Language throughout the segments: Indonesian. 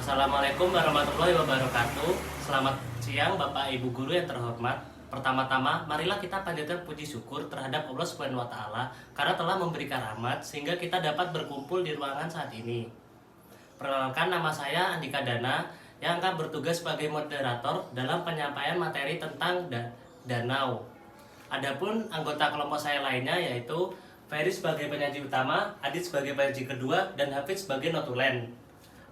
Assalamualaikum warahmatullahi wabarakatuh. Selamat siang Bapak Ibu Guru yang terhormat. Pertama-tama, marilah kita panjatkan puji syukur terhadap Allah Subhanahu wa taala karena telah memberikan rahmat sehingga kita dapat berkumpul di ruangan saat ini. Perkenalkan, nama saya Andika Dana yang akan bertugas sebagai moderator dalam penyampaian materi tentang danau. Adapun anggota kelompok saya lainnya yaitu Ferry sebagai penyaji utama, Adit sebagai penyaji kedua, dan Hafid sebagai notulen.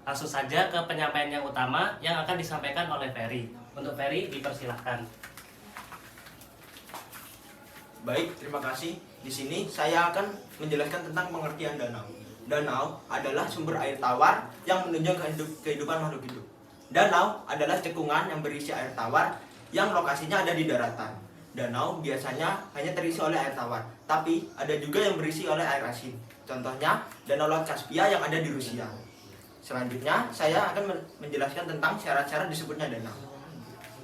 Langsung saja ke penyampaian yang utama yang akan disampaikan oleh Ferry. Untuk Ferry, dipersilahkan. Baik, terima kasih. Di sini saya akan menjelaskan tentang pengertian danau. Danau adalah sumber air tawar yang menunjang kehidupan makhluk hidup. Danau adalah cekungan yang berisi air tawar yang lokasinya ada di daratan. Danau biasanya hanya terisi oleh air tawar, tapi ada juga yang berisi oleh air asin. Contohnya, Danau Laut Kaspia yang ada di Rusia. Selanjutnya, saya akan menjelaskan tentang cara-cara disebutnya danau.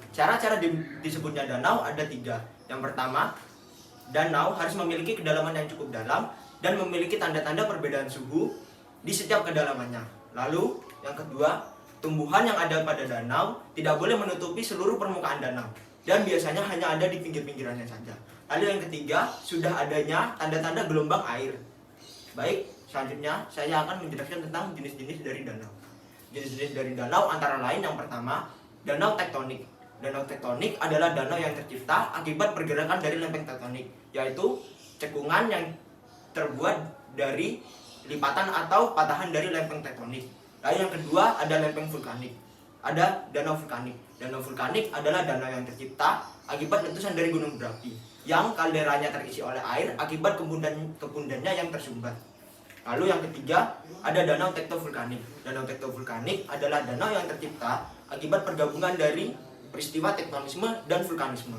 Cara-cara disebutnya danau ada 3. Yang pertama, danau harus memiliki kedalaman yang cukup dalam dan memiliki tanda-tanda perbedaan suhu di setiap kedalamannya. Lalu, yang kedua, tumbuhan yang ada pada danau tidak boleh menutupi seluruh permukaan danau dan biasanya hanya ada di pinggir-pinggirannya saja. Lalu yang ketiga, sudah adanya tanda-tanda gelombang air. Baik, selanjutnya saya akan menjelaskan tentang jenis-jenis dari danau. Jenis-jenis dari danau antara lain yang pertama, danau tektonik. Danau tektonik adalah danau yang tercipta akibat pergerakan dari lempeng tektonik, yaitu cekungan yang terbuat dari lipatan atau patahan dari lempeng tektonik. Lalu yang kedua ada lempeng vulkanik. Ada danau vulkanik. Danau vulkanik adalah danau yang tercipta akibat letusan dari gunung berapi yang kalderanya terisi oleh air akibat kepundannya yang tersumbat. Lalu yang ketiga ada danau tektovulkanik. Danau tektovulkanik adalah danau yang tercipta akibat pergabungan dari peristiwa tektonisme dan vulkanisme.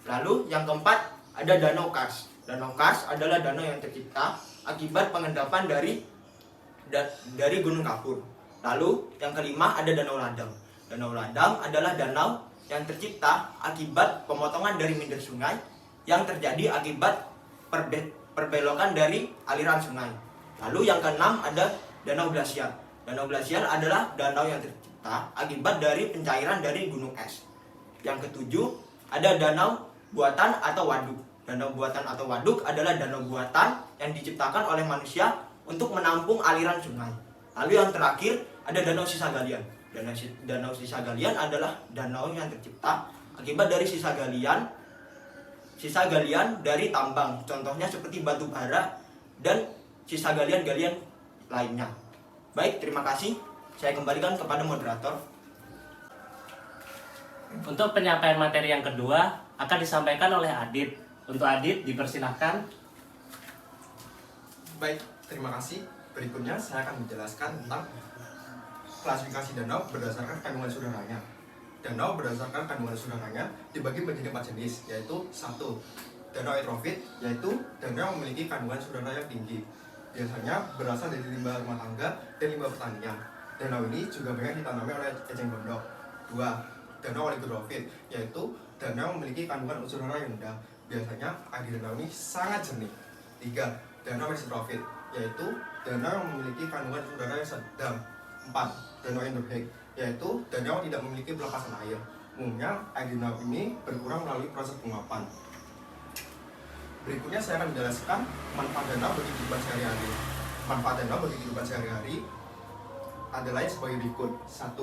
Lalu yang keempat ada danau kars. Danau kars adalah danau yang tercipta akibat pengendapan dari gunung kapur. Lalu yang kelima ada danau ladang. Danau ladang adalah danau yang tercipta akibat pemotongan dari minder sungai yang terjadi akibat perbelokan dari aliran sungai. Lalu yang keenam ada danau glasial. Danau glasial adalah danau yang tercipta akibat dari pencairan dari gunung es. Yang ketujuh ada danau buatan atau waduk. Danau buatan atau waduk adalah danau buatan yang diciptakan oleh manusia untuk menampung aliran sungai. Lalu yang terakhir ada danau sisa galian. Danau sisa galian adalah danau yang tercipta akibat dari sisa galian dari tambang. Contohnya seperti batu bara dan sisa galian-galian lainnya. Baik, terima kasih. Saya kembalikan kepada moderator. Untuk penyampaian materi yang kedua akan disampaikan oleh Adit. Untuk Adit, dipersilahkan. Baik, terima kasih. Berikutnya saya akan menjelaskan tentang klasifikasi danau berdasarkan kandungan saudaranya. Danau berdasarkan kandungan saudaranya dibagi menjadi 4 jenis, yaitu 1. Danau eutrofit, yaitu danau yang memiliki kandungan saudara yang tinggi. Biasanya berasal dari limbah rumah tangga dan limbah pertanian. Danau ini juga banyak ditanami oleh eceng gondok. 2. Danau oligotrofit, yaitu danau yang memiliki kandungan unsur hara yang rendah. Biasanya air di danau ini sangat jernih. 3. Danau mesitrofit, yaitu danau yang memiliki kandungan unsur hara yang sedang. 4. Danau endorhik, yaitu danau yang tidak memiliki pelepasan air. Umumnya air di danau ini berkurang melalui proses penguapan. Berikutnya saya akan menjelaskan manfaat danau bagi kehidupan sehari-hari. Manfaat danau bagi kehidupan sehari-hari adalah sebagai berikut. 1.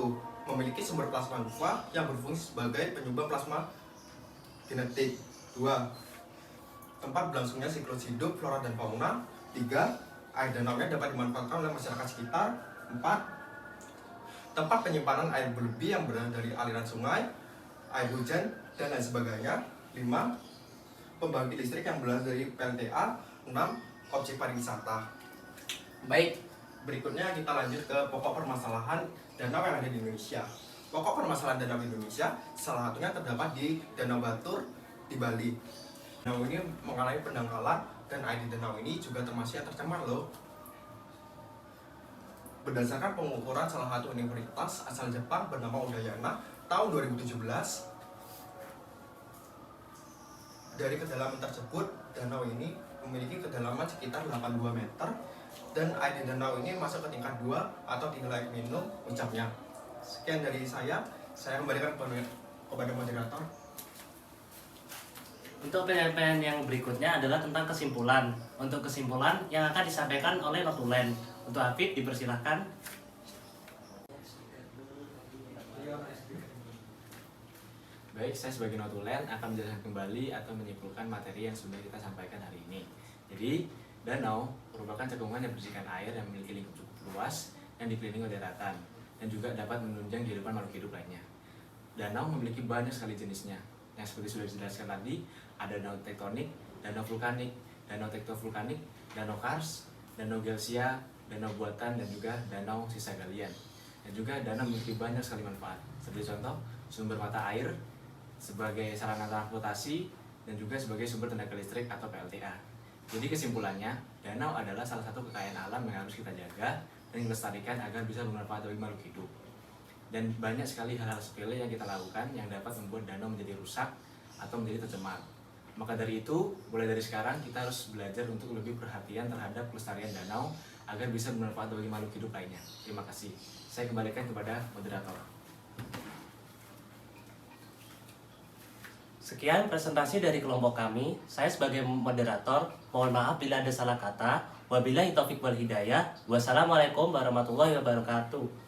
Memiliki sumber plasma lupa yang berfungsi sebagai penyumbang plasma genetik. 2. Tempat berlangsungnya siklus hidup flora dan fauna. 3. Air danaunya dapat dimanfaatkan oleh masyarakat sekitar. 4. Tempat penyimpanan air berlebih yang berasal dari aliran sungai, air hujan, dan lain sebagainya. 5. Pembangkit listrik yang berasal dari PLTA. 6. Objek pariwisata. Baik, berikutnya kita lanjut ke pokok permasalahan danau yang ada di Indonesia. Pokok permasalahan danau Indonesia salah satunya terdapat di Danau Batur di Bali. Danau ini mengalami pendangkalan dan air di danau ini juga termasuk yang tercemar loh. Berdasarkan pengukuran salah satu universitas asal Jepang bernama Udayana tahun 2017, dari kedalaman tersebut, danau ini memiliki kedalaman sekitar 82 meter dan air di danau ini masuk ke tingkat 2 atau tidak layak minum ucapnya. Sekian dari saya kembalikan kepada moderator. Untuk penyampaian yang berikutnya adalah tentang kesimpulan. Untuk kesimpulan yang akan disampaikan oleh notulen. Untuk Hafid dipersilahkan. Baik, saya sebagai notulen akan menjelaskan kembali atau menyimpulkan materi yang sudah kita sampaikan hari ini. Jadi, danau merupakan cekungan yang berisikan air yang memiliki lingkup cukup luas yang dikelilingi oleh daratan dan juga dapat menunjang kehidupan makhluk hidup lainnya. Danau memiliki banyak sekali jenisnya, yang seperti sudah dijelaskan tadi, ada danau tektonik, danau vulkanik, danau tektovulkanik, danau kars, danau gelsia, danau buatan, dan juga danau sisa galian. Dan juga danau memiliki banyak sekali manfaat, seperti contoh sumber mata air, sebagai sarana transportasi, dan juga sebagai sumber tenaga listrik atau PLTA. Jadi kesimpulannya, danau adalah salah satu kekayaan alam yang harus kita jaga dan dilestarikan agar bisa bermanfaat bagi makhluk hidup. Dan banyak sekali hal-hal sepele yang kita lakukan yang dapat membuat danau menjadi rusak atau menjadi tercemar. Maka dari itu, mulai dari sekarang kita harus belajar untuk lebih perhatian terhadap pelestarian danau agar bisa bermanfaat bagi makhluk hidup lainnya. Terima kasih. Saya kembalikan kepada moderator. Sekian presentasi dari kelompok kami. Saya sebagai moderator, mohon maaf bila ada salah kata. Wabillahi taufik wal hidayah. Wassalamualaikum warahmatullahi wabarakatuh.